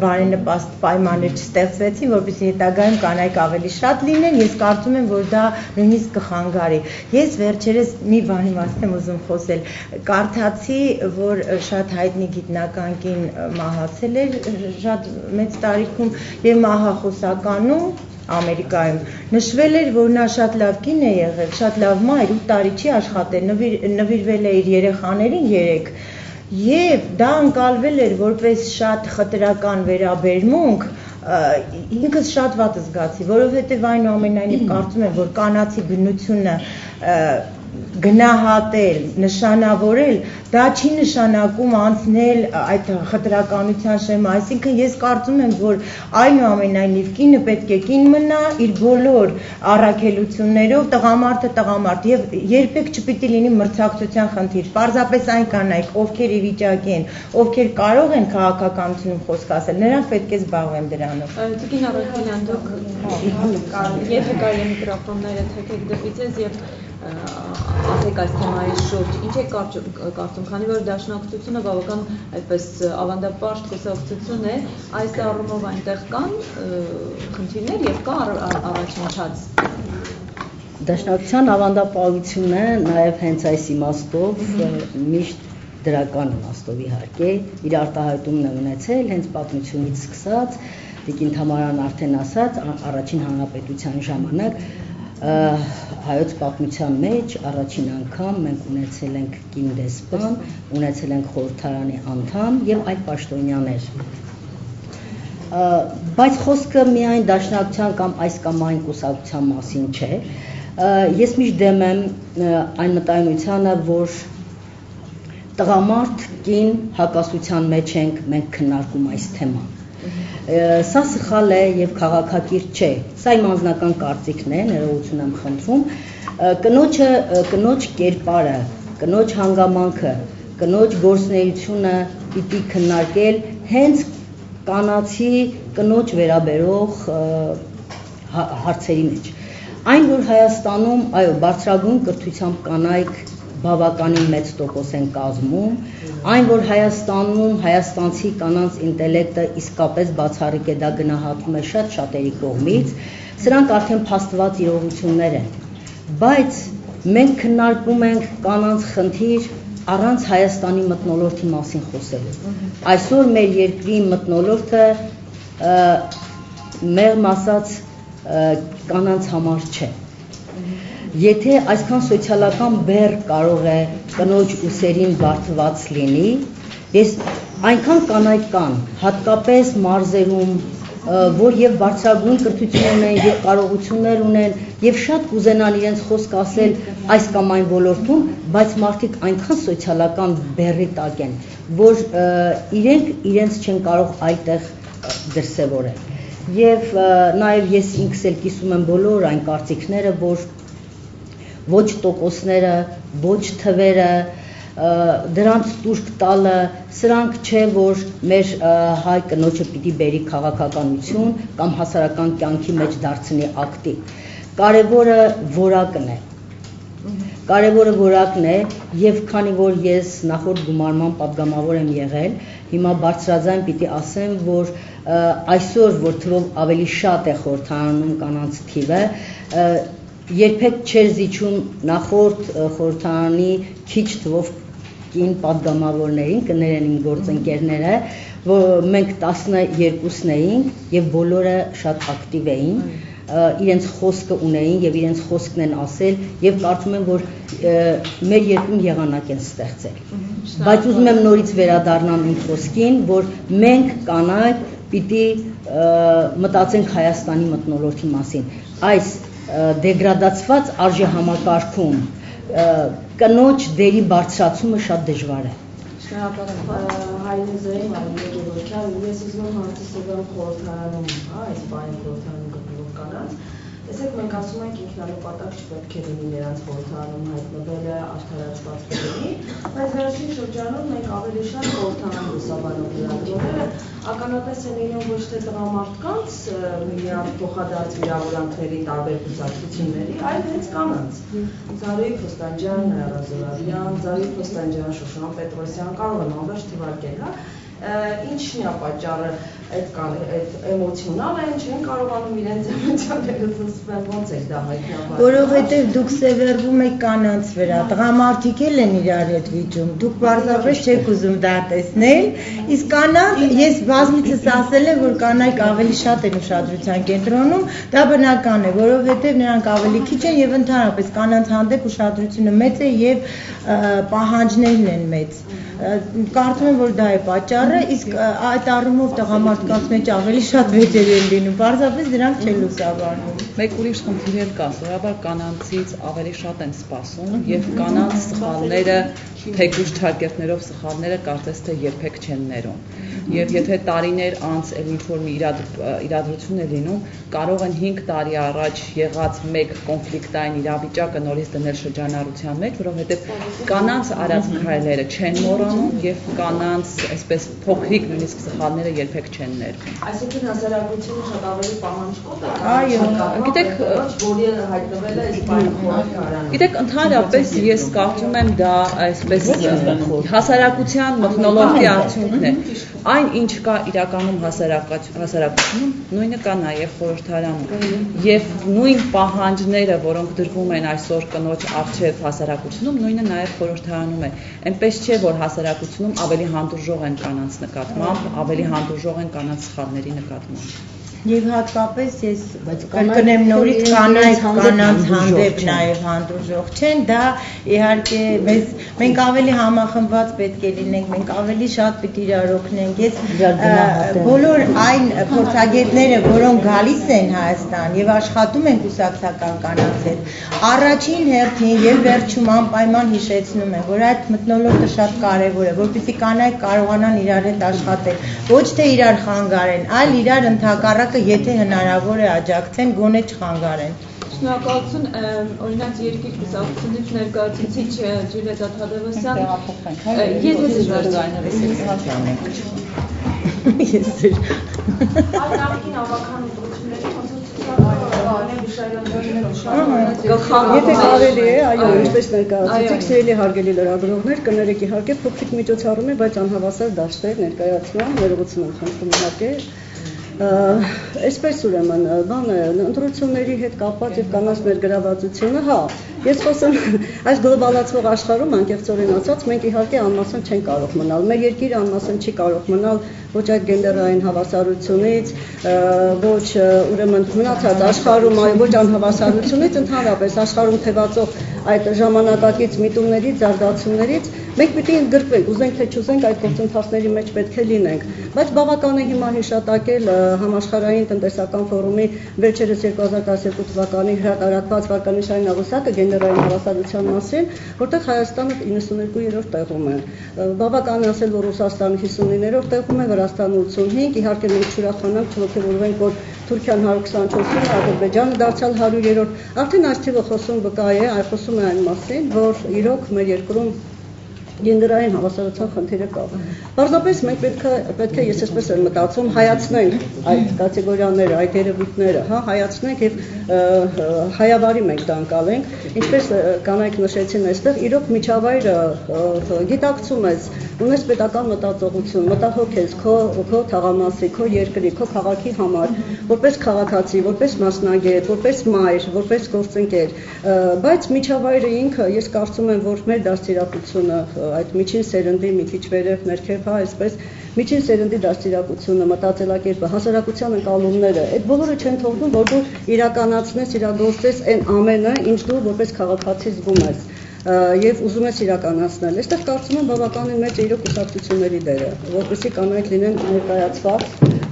բարենպաստ պայմաններ չստեղծվեցին, որպեսզի հետագայում կանայք ավելի շատ լինեն, ես կարծում եմ, որ դա նույնիսկ կխանգարի։ Ես վերջերս մի բանի մասին եմ ուզում խոսել, կարդացի, որ շատ հայտնի գիտնական կին մահացել էր շատ մեծ տարիքում եւ մահախոսականում Ամերիկայում նշվել էր, որ նա շատ լավ կին է եղել, շատ լավ մայր, 8 տարի չի աշխատել, նվիրվել է իր երեխաներին 3 եւ դա ընկալվել էր որպես շատ խտրական վերաբերմունք, ինքս շատ վատ զգացի, որովհետեւ այնուամենայնիվ կարծում եմ, որ կանացի բնությունը գնահատել, նշանավորել, դա չի նշանակում անցնել այդ խտրականության շեմը, այսինքն ես կարծում եմ, որ այնուամենայնիվ կինը պետք է կին մնա իր բոլոր առաքելություններով, տղամարդը տղամարդ եւ երբեք չպիտի լինի մրցակցության խնդիր, պարզապես այն կանայք, ովքեր ի վիճակի են, ովքեր կարող են քաղաքականությունում խոսք ասել, նրանք պետք է զբաղվեն դրանով։ Տիկին Արաքելյան, դուք եթե կարելի միկրոֆոնները թեքեք դեպի ձեզ եւ ասեք այս թեմայի շուրջ, ինչ եք կարծում, քանի որ դաշնակցությունը բավական այդպես ավանդապաշտ կուսակցություն է, այս առումով այնտեղ կան խնդիրներ եւ կա առաջընթաց։ Դաշնակցության ավանդապահությունը նաև հենց այս իմաստով միշտ դրական իմաստով իհարկե իր արտահայտումն է ունեցել հենց պատմությունից սկսած, Տիկին Թամարան արդեն ասաց, առաջին հանրապետության ժամանակ հայոց պատմության մեջ առաջին անգամ մենք ունեցել ենք կին դեսպան, ունեցել ենք խորհրդարանի անդամ եւ այլ պաշտոնյաներ։ Բայց խոսքը միայն դաշնակցության կամ այս կամ այն կուսակցության մասին չէ։ Ես միշտ դեմ եմ այն մտայնությանը, որ տղամարդ կին հակասության մեջ ենք մենք քննարկում այս թեման։ Սա սխալ է եւ քաղաքակիրթ չէ։ Սա իմ անձնական կարծիքն է, ներողություն եմ խնդրում։ Կնոջ կերպարը, կնոջ հանգամանքը, կնոջ գործունեությունը պիտի քննարկել հենց կանացի կնոջ վերաբերող հարցերի մեջ։ Այն, որ Հայաստանում, այո, բարձրագույն կրթությամբ կանայք բավականին մեծ տոկոս են կազմում, այն, որ Հայաստանում հայաստանցի կանանց ինտելեկտը իսկապես բացառիկ է, դա գնահատվում է շատ շատերի կողմից, սրանք արդեն փաստված իրողություններ են, բայց մենք քննարկում ենք կանանց խնդիր առանց Հայաստանի մթնոլորտի մասին խոսելու։ Այսօր մեր երկրի մթնոլորտը մեղմ ասած կանանց համար չէ։ Եթե այսքան սոցիալական բեռ կարող է կնոջ ուսերին բարդված լինի, ես այնքան կանայք կան, հատկապես մարզերում, որ եւ բարձրագույն կրթություն ունեն եւ կարողություններ ունեն եւ շատ կուզենան իրենց խոսք ասել այս կամ այն ոլորտում, բայց մարդիկ այնքան սոցիալական բեռի տակ են, որ իրենք չեն կարող այդտեղ դրսևորել։ Եվ նաեւ ես ինքս էլ կիսում եմ բոլոր այն կարծիքները, որ ոչ տոկոսները, ոչ թվերը, դրանց տուրք տալը, սրանք չէ, որ մեր հայ կնոջը պիտի բերի քաղաքականություն կամ հասարակական կյանքի մեջ դարձնի ակտիվ։ Կարևորը որակն է։ Կարևորը որակն է եւ քանի որ ես նախորդ գումարման պատգամավոր եմ եղել, հիմա բարձրաձայն պիտի ասեմ, որ այսօր որ թվով ավելի շատ է խորհրդարանում կանանց թիվը, երբեք չէր զիջում նախորդ խորհրդարանի քիչ թվով կին պատգամավորներին, կներեն իմ գործընկերները, որ մենք 12-ն էինք եւ բոլորը շատ ակտիվ էին, իրենց խոսքը ունեին եւ իրենց խոսքն են ասել եւ կարծում եմ, որ մեր երկրում եղանակ են ստեղծել։ Բայց ուզում եմ նորից վերադառնամ իմ խոսքին, որ մենք կանայք պիտի մտածենք Հայաստանի մթնոլորտի մասին։ Այս դեգրադացված արժեհամակարգում կնոջ դերի բարձրացումը շատ դժվար է։ Հայնեզային Գևորգյան, ես ուզում եմ հարցը խորհրդարանում, այս բանի խորհրդարանում գտնվող կանանց, տեսեք մենք ասում ենք ինքնանպատակ չպետք է լինի նրանց խորհրդարանում հայտնվելը արդարացված կլինի, բայց վերջին շրջանում մենք ավելի շատ խորհրդարան լուսաբանող լրագրողները ականատես են լինում ոչ թե տղամարդկանց միակ փոխադարձ վիրավորանքների տարբեր կուսակցությունների, այլ հենց կանանց։ Զարուհի Փոստանջյան, Նաիրա Զորաբյան, Զարուհի Փոստանջյան, Շուշան Պետրոսյան, կարող եմ անվերջ թվարկել, ինչն է պատճառը այդ էմոցիոնալ են, չեն կարողանում իրենց էմոցիաները զսպել, ոնց եք դա հայտնաբերում։ Որովհետև դուք սևեռվում եք կանանց վրա, տղամարդիկ էլ են իրար հետ վիճում, դուք պարզապես չեք ուզում դա տեսնել, իսկ կանանց, ես բազմիցս ասել եմ, որ կանայք ավելի շատ են ուշադրության կենտրոնում, դա բնական է, որովհետև նրանք ավելի քիչ են եւ ընդհանրապես կանանց հանդեպ ուշադրությունը մեծ է եւ պահանջներն են մեծ։ Կարծում եմ, որ դա է պատճառը, իսկ այդ առումով տղամարդկանց մեջ ավելի շատ վեճեր են լինում, պարզապես դրանք չեն լուսաբանում։ Մեկ ուրիշ խնդիր էլ կա, սովորաբար կանանցից ավելի շատ են սպասում եւ կանանց սխալները, թեկուզ չարկերտներով սխալները կարծես թե երբեք չեն ներում։ Եվ եթե տարիներ անց էլ ինչ-որ մի իրադրություն է լինում, կարող են 5 տարի առաջ եղած մեկ կոնֆլիկտային իրավիճակը նորից դնել շրջանառության մեջ, որովհետև կանանց արած քայլերը չեն մոռանում ստանում եւ կանանց այսպես փոքրիկ նույնիսկ սխալները երբեք չեն ներվում։ Այսինքն հասարակությունը շատ ավելի պահանջկոտ է։ Այո, գիտեք, որի հայտնվել է Իսպանիայի խորհրդարանում։ Գիտեք, ընդհանրապես ես կարծում եմ դա այսպես հասարակության մթնոլորտի արդյունքն է։ Այն ինչ կա իրականում հասարակությունում, նույնը կա նաև խորհրդարանում։ Եվ նույն պահանջները, որոնք դրվում են այսօր կնոջ առջև հասարակությունում, նույնը նաև խորհրդարանում է։ Այնպես չէ, որ հասարակությունում ավելի հանդուրժող են կանանց նկատմամբ, ավելի հանդուրժող են կանանց սխալների նկատմամբ։ Եվ հատկապես ես կրկնեմ նորից կանանց հանդեպ նաև հանդուրժող չեն, դա իհարկե մենք ավելի համախմբված պետք է լինենք, մենք ավելի շատ պիտի իրար օգնենք։ Ես բոլոր այն փորձագետները, որոնք գալիս են Հայաստան եւ աշխատում են կուսակցական կանանց հետ, առաջին հերթին եւ վերջում անպայման հիշեցնում են, որ այդ մթնոլորտը շատ կարեւոր է, որպեսզի կանայք կարողանան իրար հետ աշխատել, ոչ թե իրար խանգարեն, այլ իրար ընդհակառակ եթե հնարավոր է աջակցեն, գոնե չխանգարեն։ Շնորհակալություն, օրինակ երկիր կուսակցությունից ներկայացուցիչ Ջուլիետա Թադևոսյան, Նախկին ավական ընտրությունների Եթե կարելի է, այո, ինչպես ներկայացուցիք, սիրելի հարգելի լրագրողներ, կներեք իհարկե փոքրիկ միջոցառում է, բայց անհավասար դաշտեր ներկայացման, ներողություն եմ խնդրում իհարկե։ Այսպես ուրեմն, ընտրությունների հետ կապված եւ կանանց ներգրավվածությունը, հա, ես խոսեմ այս գլոբալացվող աշխարհում անկեղծորեն ասած, մենք իհարկե անմասն չենք կարող մնալ։ Մեր երկիրը անմասն չի կարող մնալ ոչ այդ գենդերային հավասարությունից, ոչ ուրեմն մնացած աշխարհում, այո, ոչ անհավասարությունից, ընդհանրապես աշխարհում թևածող այդ ժամանակակից միտումներից, զարգացումներից մենք պիտի ընդգրկվենք, ուզենք թե չուզենք այդ գործընթացների մեջ պետք է լինենք, բայց բավական է հիմա հիշատակել համաշխարհային տնտեսական ֆորումի վերջերս 2012 թվականի հրատարակված վարկանիշային աղյուսակը գենդերային հավասարության մասին, որտեղ Հայաստանը 92-րդ տեղում է։ Բավական է ասել, որ Ռուսաստանը 59-րդ տեղում է, Վրաստանը 85, իհարկե մենք չուրախանանք, չողջևորվենք, որ Թուրքիան 124-ն, Ադրբեջանը դարձյալ 100-րդ, արդեն այս թիվը խոսում վկա է, խոսում է այն մասին, որ իրոք մեր երկրում գենդերային հավասարության խնդիրը կա։ Պարզապես մենք պետք է ես այսպես եմ մտածում, հայացնենք այդ կատեգորիաները, այդ երևույթները, հա, հայացնենք եւ հայավարի մենք դա անցալենք, ինչպես կանայք նշեցին այստեղ, իրոք միջավայրը գիտակցում ես, ունես պետական մտածողություն, մտահոգ ես քո թաղամասի, քո երկրի, քո քաղաքի համար, որպես քաղաքացի, որպես մասնագետ, որպես մայր, որպես գործընկեր, բայց միջավայրը ինքը ես կարծում եմ, որ մեր դաստիարակությունը այդ միջին սերնդի մի քիչ վերև ներքև, հա, այսպես միջին սերնդի դաստիարակությունը, մտածելակերպը, հասարակության ընկալումները, այդ բոլորը չեն թողնում, որ դու իրականացնես, իրագործես այն ամենը, ինչ դու որպես քաղաքացի զգում ես եւ ուզում ես իրականացնել։ Այստեղ կարծում եմ բավականին մեծ է իրոք կուսակցությունների դերը, որպեսզի կանայք լինեն ներկայացված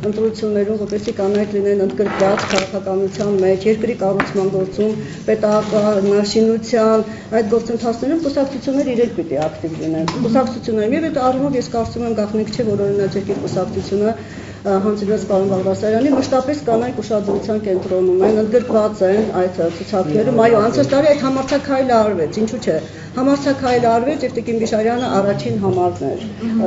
ընտրություններում, որպեսզի կանայք լինեն ընդգրկված քաղաքականության մեջ, երկրի կառուցման գործում, պետականաշինության, այդ գործընթացներում կուսակցությունները իրենք պիտի ակտիվ լինեն։ Կուսակցություններում եւ այդ առումով ես կարծում եմ գաղտնիք չէ, որ օրինակ երկիր կուսակցությունը հանձնված պարոն Բաղդասարյանի մշտապես կանայք ուշադրության կենտրոնում են, ընդգրկված են այդ ցուցակներում։ Այո, անցած տարի այդ համարձակայլը արվեց, ինչու՞ չէ։ Համարձակայլը արվեց եւ Տիկին Բիշարյանը առաջին համարն էր,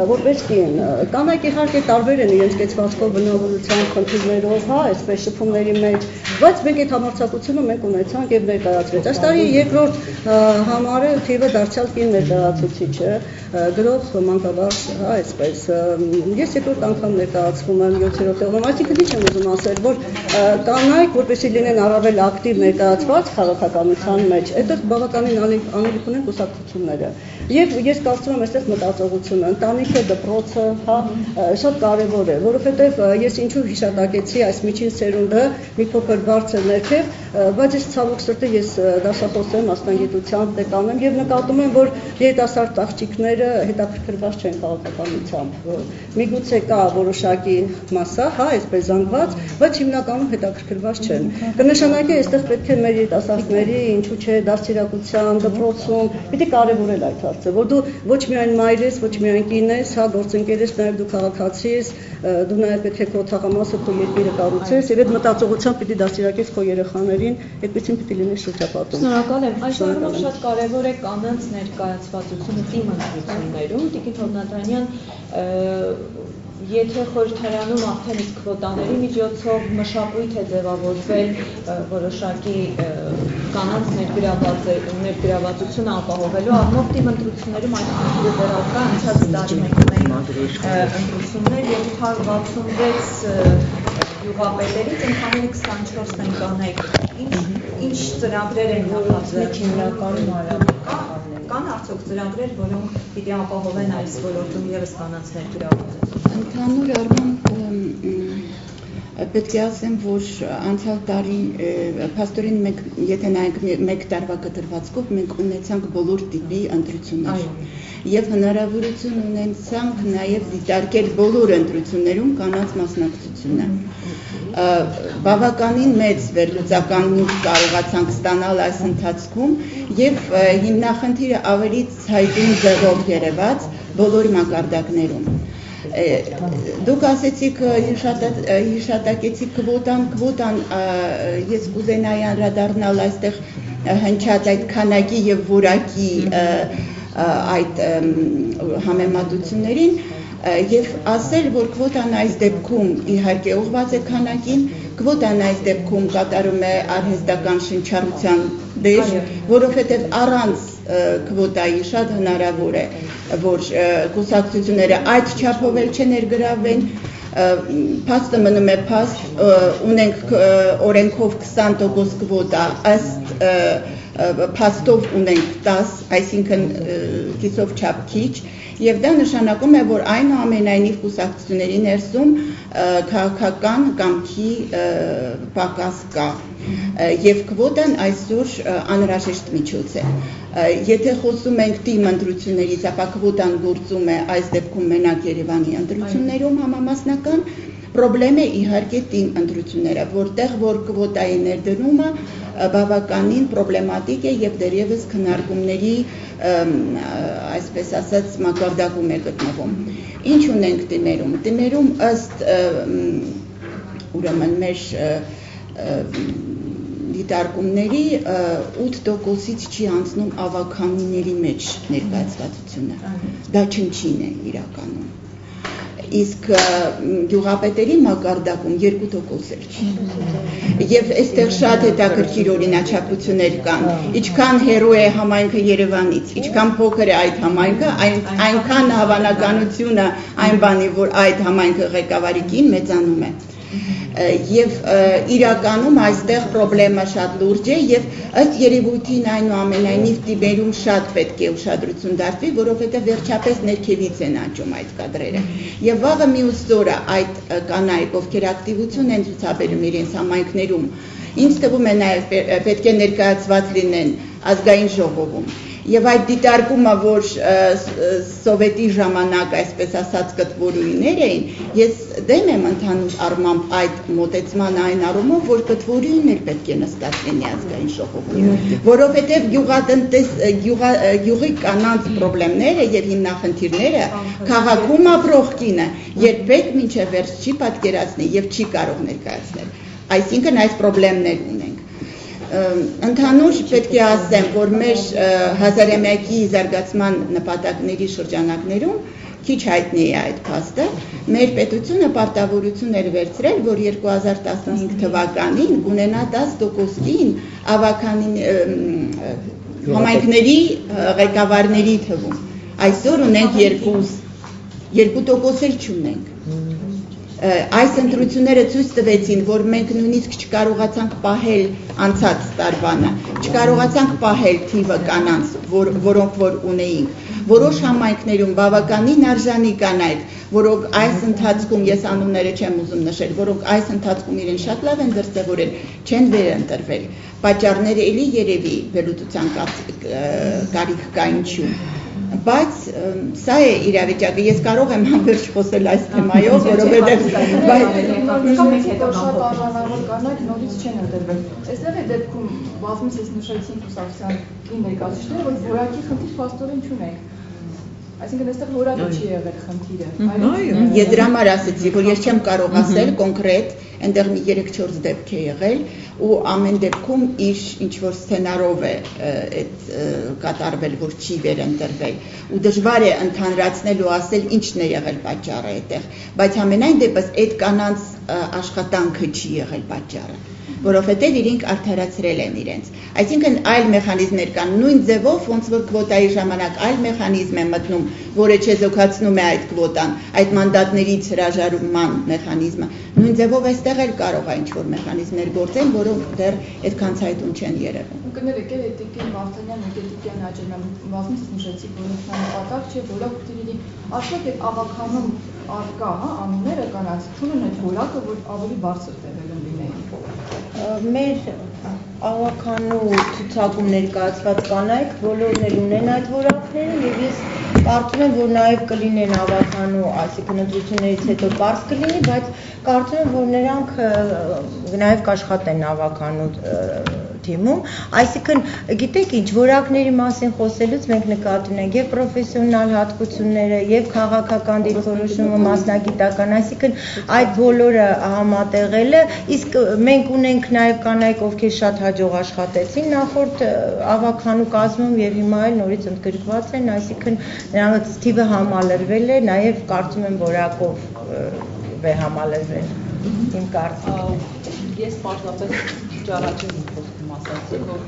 որպես կին։ Կանայք իհարկե տարբեր են իրենց կեցվածքով, բնավորության խնդիրներով, հա, այսպես շփումների մեջ, բայց մենք այդ համարձակությունը մենք ունեցանք եւ ներկայացրեց։ Այս տարի երկրորդ համարը թիվը դարձյալ կին ներկայացուցիչը, գրող մանկաբարձ, հա, այսպես։ Ես երկրորդ անգամ ներկայացվում եմ 7-րդ տեղում, այսինքն ինչ եմ ուզում ասել, որ կանայք, որպեսզի լինեն առավել ակտիվ ներկայացված քաղաքականության մեջ, այդտեղ բավականին անելիք ունեն կուսակցությունները։ Եվ ես կարծում եմ այստեղ մտածողությունը, ընտանիքը, դպրոցը, հա, շատ կարևոր է, որովհետև ես ինչու հիշատակեցի այս միջին սերունդը մի փոքր բարձր ներքև, բայց ես ցավոք սրտի ես դասախոս եմ, մասնագիտությամբ դեկան եմ եւ նկատում եմ, որ երիտասարդ աղջիկները հետաքրքրված չեն քաղաքականությամբ։ Միգուցե կա որոշակի մասսա, հա, այսպես զանգված, բայց հիմնականում հետաքրքրված չեն։ Կնշանակի այստեղ պետք է մեր երիտասարդների, ինչու՞ չէ, դաստիարակության, դպրոցում Պիտի կարևորել այդ հարցը, որ դու ոչ միայն մայր ես, ոչ միայն կին ես, հա գործընկեր ես, նաև դու քաղաքացի ես, դու նաև պետք է քո թաղամասը քո երկիրը կառուցես եւ այդ մտածողությամբ պիտի դաստիարակես քո երեխաներին, այդպեսին պիտի լինես շրջապատում։ Շնորհակալ եմ։ Այս առումով շատ կարևոր է կանանց ներկայացվածությունը թիմ ընտրություններում։ Տիկին Հովնատանյան, եթե խորհրդարանում արդեն իսկ քվոտաների միջոցով մշակույթ է ձևավորվել որոշակի կանանց ներգրավվածությունը ապահովելու առումով թիմ ընտրություններում այդ խնդիրը դեռ կա, անցած տարի մենք ունեինք ընտրություններ եւ 866 յուղապետերից ընդհանուր 24-ն են կանայք։ Ինչ ծրագրեր են նախաձեռնել հիմնականում կան արդյոք ծրագրեր, որոնք պիտի ապահովեն այս ոլորտում ևս կանանց ներգրավվածությունը։ Ընդհանուր առմամբ պետք է ասեմ, որ անցյալ տարի փաստորեն եթե նայենք մեկ տարվա կտրվածքով մենք ունեցանք բոլոր տիպի ընտրություններ եւ հնարավորություն ունեցանք նաեւ դիտարկել բոլոր ընտրություններում կանանց մասնակցությունը։ Բավականին մեծ վերլուծականություն կարողացանք ստանալ այս ընթացքում եւ հիմնախնդիրը ավելի ցայտուն ձևով երևաց բոլոր մակարդակներում։ Դուք ասեցիք հիշատակեցիք քվոտան, ես կուզենայի անդրադառնալ այստեղ հնչած այդ քանակի եւ որակի այդ համեմատություններին եւ ասել, որ քվոտան այս դեպքում իհարկե ուղղված է քանակին, քվոտան այս դեպքում կատարում է արհեստական շնչառության դեր, որովհետեւ առանց քվոտայի շատ հնարավոր է, որ կուսակցությունները այդ չափով էլ չներգրավվեն, փաստը մնում է փաստ, ունենք օրենքով 20% քվոտա, ըստ փաստով ունենք 10, այսինքն կիսով չափ քիչ, եւ դա նշանակում է, որ այնուամենայնիվ կուսակցությունների ներսում քաղաքական կամքի պակաս կա եւ քվոտան այսօր անհրաժեշտ միջոց է։ Եթե խոսում ենք թիմ ընտրություններից, ապա քվոտան գործում է այս դեպքում մենակ Երևանի ընտրություններում համամասնական, Պրոբլեմը իհարկե թիմ ընտրությունները, որտեղ որ քվոտայի ներդրումը բավականին պրոբլեմատիկ է եւ դեռևս քննարկումների, այսպես ասած, մակարդակում է գտնվում։ Ինչ ունենք թիմերում։ Թիմերում ըստ ուրեմն մեր դիտարկումների 8%-ից չի անցնում ավականիների մեջ ներկայացվածությունը։ Դա չնչին է իրականում։ Իսկ գյուղապետերի մակարդակում 2% էլ չի։ Եվ այստեղ շատ հետաքրքիր օրինաչափություններ կան։ Ինչքան հեռու է համայնքը Երևանից, ինչքան փոքր է այդ համայնքը, այնքան հավանականությունը այն բանի, որ այդ համայնքը ղեկավարի կին մեծանում է։ Եվ իրականում այստեղ խնդրեմը շատ լուրջ է եւ ըստ երևույթին այնուամենայնիվ տիպերում շատ պետք է ուշադրություն դարձվի, որովհետեւ վերջապես ներքևից են աճում այդ կադրերը։ Եվ վաղը մյուս օրը այդ կանայք, ովքեր ակտիվություն են ցուցաբերում իրենց համայնքներում, ինձ թվում է նաեւ պետք է ներկայացված լինեն ազգային ժողովում։ Եվ այդ դիտարկումը, որ սովետի ժամանակ, այսպես ասած, կտվորուհիներ էին, ես դեմ եմ ընդհանուր առմամբ այդ մոտեցման այն առումով, որ կտվորուհին էլ պետք է նստած լինի ազգային ժողովում, որովհետև գյուղի կանանց խնդիրները եւ հիմնախնդիրները քաղաքում ապրող կինը երբեք մինչև վերջ չի պատկերացնի եւ չի կարող ներկայացնել։ Այսինքն այս խնդիրներ ունենք։ Ընդհանուր պետք է ասեմ, որ մեր հազարամյակի զարգացման նպատակների շրջանակներում քիչ հայտնի է այդ փաստը, մեր պետությունը պարտավորություն էր վերցրել, որ 2015 թվականին ունենա 10%-ին ավականին համայնքների ղեկավարների թվում։ Այսօր ունենք 2% էլ չունենք։ Այս ընտրությունները ցույց տվեցին, որ մենք նույնիսկ չկարողացանք պահել անցած տարվանը, չկարողացանք պահել թիվը կանանց, որոնք որ ունեինք։ Որոշ համայնքներում բավականին արժանի կանայք, որոնք այս ընթացքում, ես անունները չեմ ուզում նշել, որոնք այս ընթացքում իրեն շատ լավ են դրսևորել, չեն վերընտրվել։ Պատճառները էլի երևի վերլուծության կարիք կա ինչու։ բայց սա է իրավիճակը, ես կարող եմ անվերջ խոսել այս թեմայով, որովհետև շատ արժանավոր կանայք նորից չեն ընտրվել։ Այստեղ է դեպքում բազմից ես նշեցին կուսակցության ներկայացուցիչները, որ որակի խնդիր փաստորեն չունենք։ Այսինքն այստեղ որակը չի եղել խնդիրը։ Ես դրա համար ասեցի, որ ես չեմ կարող ասել կոնկրետ, այնտեղ մի 3-4 դեպք է եղել ու ամեն դեպքում իր ինչ որ սցենարով է այդ կատարվել, որ չի վերընտրվել ու դժվար է ընդհանրացնել ու ասել ինչն է եղել պատճառը այդտեղ, բայց ամենայն դեպս այդ կանանց աշխատանքը չի եղել պատճառը, որովհետև իրենք արդարացրել են իրենց։ Այսինքն այլ մեխանիզմներ կան, նույն ձևով ոնց որ կվոտայի ժամանակ այլ մեխանիզմ է մտնում, որը չեզոքացնում է այդ կվոտան, այդ մանդատներից հրաժարման մեխանիզմը, նույն ձևով այստեղ էլ կարող է ինչ-որ մեխանիզմներ գործեն, որոնք դեռ այդքան ցայտուն չեն երևում։ Կներեք, Տիկին Վարդանյան ու Տիկին Աճելյան բազմից նշեցիք, որ նպատակ չէ, որակ դիրի արդյոք այդ ավականում արկա, անունները կանանց չունեն այդ որակը, որ ավելի բարձր տեղերում լինեին։ Մեր ավականու ցուցակում ներկայացված կանայք բոլորն էլ ունեն այդ որակները եւ ես կարծում եմ, որ նաեւ կլինեն ավականու, այսինքն ընտրություններից հետո բարձ կլինի, բայց կարծում եմ, որ նրանք նաեւ կաշխատեն ավականու թիմում, այսինքն գիտեք ինչ, որակների մասին խոսելուց մենք նկատի ունենք եւ պրոֆեսիոնալ հատկությունները եւ քաղաքական դիրքորոշումը, մասնագիտական, այսինքն այդ բոլորը համատեղելը, իսկ մենք ունենք նաեւ կանայք, ովքեր շատ հաջող աշխատեցին նախորդ ավականու կազմում եւ հիմա էլ նորից ընդգրկված են, այսինքն նրանց թիվը համալրվել է, նաեւ կարծում եմ որակով է համալրվել։ Իմ կարծիքով։ Ես պարզապես ճարաճին խոսքում ասացի, որ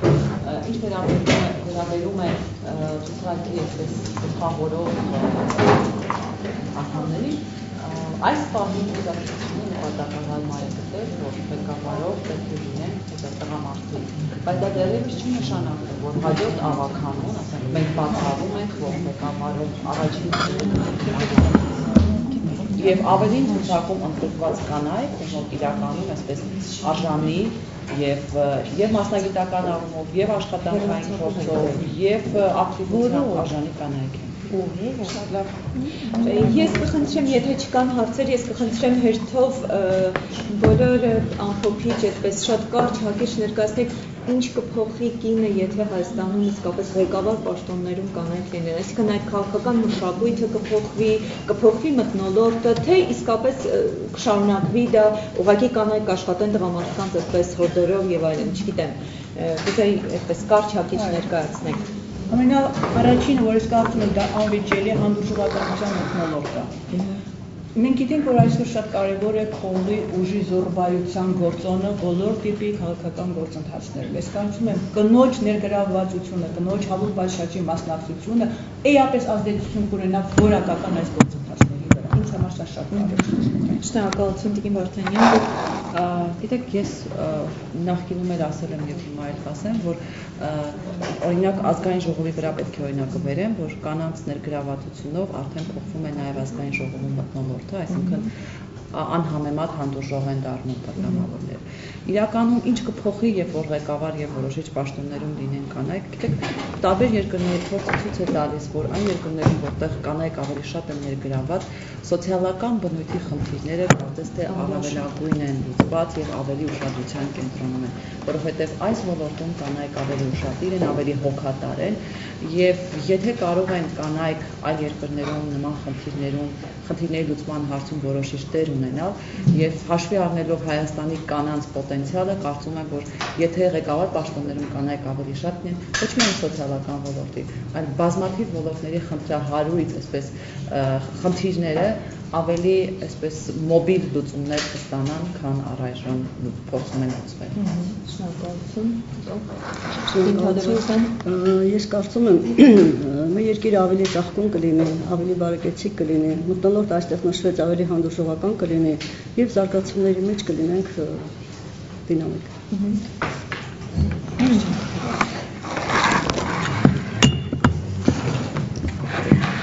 ինչ վերաբերում է ցուցակի այսպես գլխավորող անդամներին, այս պահին կուսակցությունը նպատակահարմար է գտել, որ ղեկավարող պետք է լինեն տղամարդիկ, բայց դա դեռևս չի նշանակում, որ հաջորդ ավականուն, ասենք, մենք բացառում ենք, որ ղեկավարող առաջին եւ ավելին ցուցակում ընդգրկված կանայք, որ իրականում այսպես արժանի եւ մասնագիտական առումով եւ աշխատանքային փորձով եւ ակտիվությամբ արժանի կանայք են։ Ես կխնդրեմ, եթե չկան հարցեր, ես կխնդրեմ հերթով բոլոր ամփոփիչ, այդպես շատ կարճ հակիրճ ներկայացնեք, ինչ կփոխի կինը, եթե Հայաստանում իսկապես ղեկավար պաշտոններում կանայք լինեն, այսինքն այդ քաղաքական մշակույթը կփոխվի մթնոլորտը, թե իսկապես կշարունակվի դա, ուղղակի կանայք աշխատեն տղամարդկանց այսպես հորդորով եւ այլն, չգիտեմ, գուցե այդպես կարճ հակիրճ ներկայացնեք։ Ամենաառաջինը, որ ես կարծում եմ, դա անվիճելի հանդուրժողականության մթնոլորտը։ Մենք գիտենք, որ այսօր շատ կարևոր է փողի ուժի զորբայության գործոնը բոլոր տիպի քաղաքական գործընթացներում։ Ես կարծում եմ, կնոջ ներգրավվածությունը, կնոջ հավուտ պատշաճի մասնակցությունը էապես ազդեցություն կունենա որակական այս գործընթացների վրա։ Ինձ համար սա շատ կարևոր է։ Շնորհակալություն Տիկին Վարդանյան։ Գիտեք, ես նախկինում էլ ասել եմ եւ հիմա էլ ասեմ, որ օրինակ ազգային ժողովի վրա պետք է օրինակը բերեմ, որ կանանց ներգրավվածությունով արդեն փոխվում է նաեւ ազգային ժողովում մթնոլորտը, այսինքն անհամեմատ հանդուրժող են դառնում պատգամավորներ։ Իրականում ինչ կփոխի, երբ որ ղեկավար եւ որոշիչ պաշտոններում լինեն կանայք, գիտեք, տարբեր երկրների փորձը ցույց է տալիս, որ այն երկրներում, որտեղ կանայք ավելի շատ են ներգրավված, սոցիալական բնույթի խնդիրները կարծես թե առավելագույն են լուծված եւ ավելի ուշադրության կենտրոնում են, որովհետեւ այս ոլորտում կանայք ավելի ուշադիր են, ավելի հոգատար են եւ եթե կարող են կանայք այլ երկրներում նման խնդիրների լուծման հարցում որոշիչ դեր ունենալ եւ հաշվի առնելով Հայաստանի կանանց պոտենցիալը, կարծում եմ, որ եթե ղեկավար պաշտոններում կանայք ավելի շատ լինեն, ոչ միայն սոցիալական ոլորտի, այլ բազմաթիվ ոլորտների խնդրահարույց այսպես խնդիրները ավելի այսպես մոբիլ լուծումներ կստանան, քան առայժմ փորձում են լուծվել։ Շնորհակալություն։ Ես կարծում եմ, մեր երկիրը ավելի ծաղկուն կլինի, ավելի բարեկեցիկ կլինի, մթնոլորտը այստեղ նշվեց ավելի հանդուրժողական կլինի եւ զարգացումների մեջ կլինենք դինամիկ։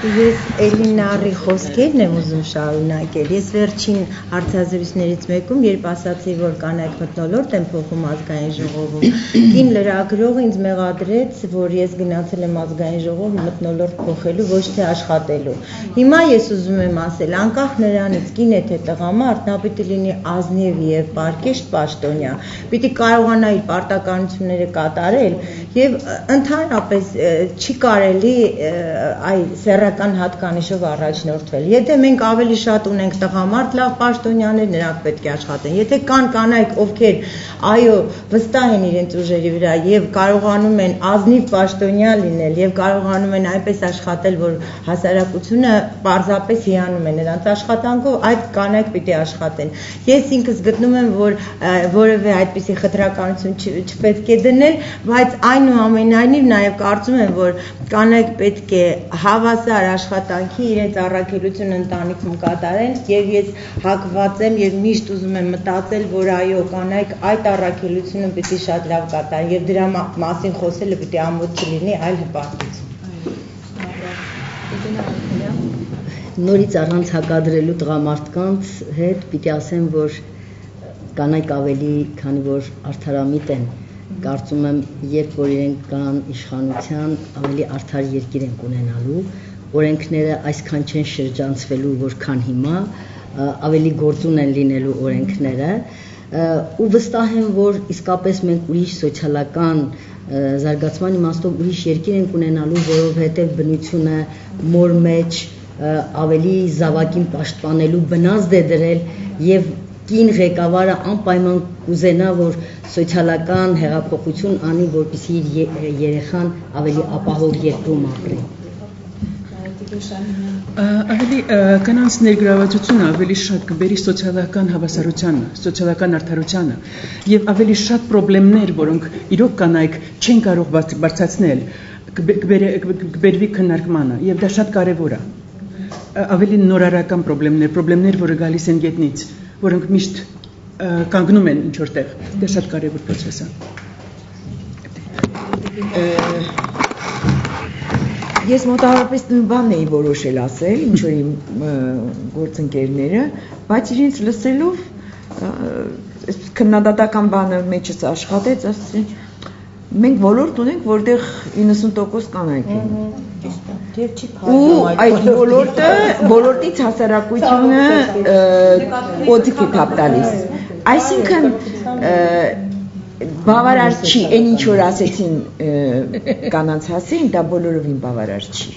Ես Էլինարի խոսքերն եմ ուզում շարունակել։ Ես վերջին հարցազրույցներից մեկում, երբ ասացի, որ կանայք մթնոլորտ են փոխում ազգային ժողովում, կին լրագրողը ինձ մեղադրեց, որ ես գնացել եմ ազգային ժողով մթնոլորտ փոխելու, ոչ թե աշխատելու։ Հիմա ես ուզում եմ ասել, անկախ նրանից կին է թե տղամարդ, նա պիտի լինի ազնիվ եւ պարկեշտ պաշտոնյա, պիտի կարողանա իր պարտականությունները կատարել եւ ընդհանրապես չի կարելի այ սեռական հատկանիշով առաջնորդվել։ Եթե մենք ավելի շատ ունենք տղամարդ լավ պաշտոնյաներ, նրանք պետք է աշխատեն։ Եթե կան կանայք, ովքեր այո, վստահ են իրենց ուժերի վրա եւ կարողանում են ազնիվ պաշտոնյա լինել եւ կարողանում են այնպես աշխատել, որ հասարակությունը պարզապես հիանում է նրանց աշխատանքով, այդ կանայք պիտի աշխատեն։ Ես ինքս գտնում եմ, որ որևէ այդպիսի խտրականություն չպետք է դնել, բայց այնուամենայնիվ նաեւ կարծում եմ, որ կանայք պետք է հավասար աշխատանքի իրենց առաքելությունը ընտանիքում կատարեն եւ ես հակված եմ եւ միշտ ուզում եմ մտածել, որ այո, կանայք այդ առաքելությունը պիտի շատ լավ կատարեն եւ դրա մասին խոսելը պիտի ամոթ չլինի, այլ հպարտություն։ Նորից առանց հակադրելու տղամարդկանց հետ պիտի ասեմ, որ կանայք ավելի, քանի որ արդարամիտ են, կարծում եմ, երբ որ իրենք կան իշխանության, ավելի արդար երկիր են ունենալու, օրենքները այսքան չեն շրջանցվելու, որքան հիմա, ավելի գործուն են լինելու օրենքները, ու վստահ եմ, որ իսկապես մենք ուրիշ սոցիալական զարգացման իմաստով ուրիշ երկիր ենք ունենալու, որովհետև բնությունը մոր մեջ ավելի զավակին պաշտպանելու բնազդ է դրել եւ կին ղեկավարը անպայման կուզենա, որ սոցիալական հեղափոխություն անի, որպեսզի իր երեխան ավելի ապահով երկրում ապրի։ Ավելի կանանց ներգրավվածությունը ավելի շատ կբերի սոցիալական հավասարությանը, սոցիալական արդարությանը եւ ավելի շատ խնդիրներ, որոնք իրոք կանայք չեն կարող բարձրացնել, կբերվի քննարկմանը եւ դա շատ կարեւոր է։ Ավելի նորարարական խնդիրներ, որը գալիս են գետնից, որոնք միշտ կանգնում են ինչ որտեղ, դա շատ կարևոր process է։ Ես մոտավորապես նույն բանն էի որոշել ասել, ինչ որ իմ գործընկերները, բայց իրենց լսելով քննադատական բանը մեջս աշխատեց, ասեցին, մենք ոլորտ ունենք, որտեղ 90% կանայք են։ Ու այդ ոլորտից հասարակությունը օձիք է թափ տալիս։ Այսինքն բավարար չի, այն ինչ որ ասեցին կանանց հասին, դա բոլորովին բավարար չի։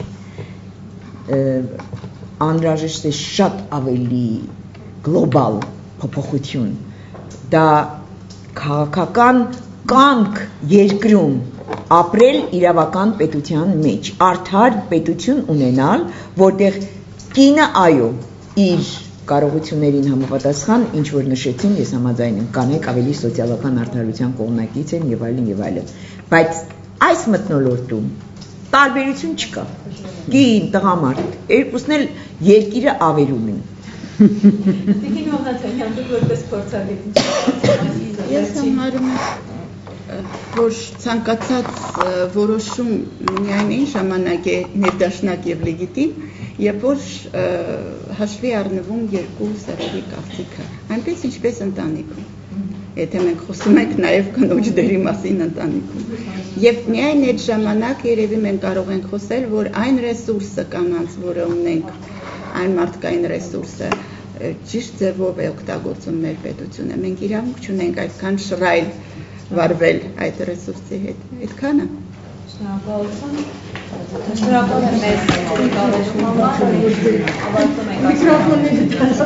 Անհրաժեշտ է շատ ավելի գլոբալ փոփոխություն։ Դա քաղաքական կամք երկրում ապրել իրավական պետության մեջ, արդար պետություն ունենալ, որտեղ կինը այո, իր կարողություններին համապատասխան, ինչ որ նշեցին, ես համաձայն եմ, կանայք ավելի սոցիալական արդարության կողմնակից են եւ այլն եւ այլն։ Բայց այս մթնոլորտում տարբերություն չկա։ Կին, տղամարդ, երկուսն էլ երկիրը ավերում են։ Տիկին Հովնացյան, դուք որպես փորձագետ Ես համարում եմ, որ ցանկացած որոշում միայն այն ժամանակ է ներդաշնակ եւ լեգիտիմ, երբ որ հաշվի առնվում երկու սեռերի կարծիքը, այնպես ինչպես ընտանիքում։ Եթե մենք խոսում ենք նաեւ կնոջ դերի մասին ընտանիքում։ Եվ միայն այդ ժամանակ երևի մենք կարող ենք խոսել, որ այն ռեսուրսը կանանց, որը ունենք, այն մարդկային ռեսուրսը, ճիշտ ձևով է օգտագործում մեր պետությունը։ Մենք իրավունք չունենք այդքան շռայլ վարվել այդ ռեսուրսի հետ։ Այդքանը։ Շնորհակալ եմ մեզ կալեշում համար, ավարտում ենք այս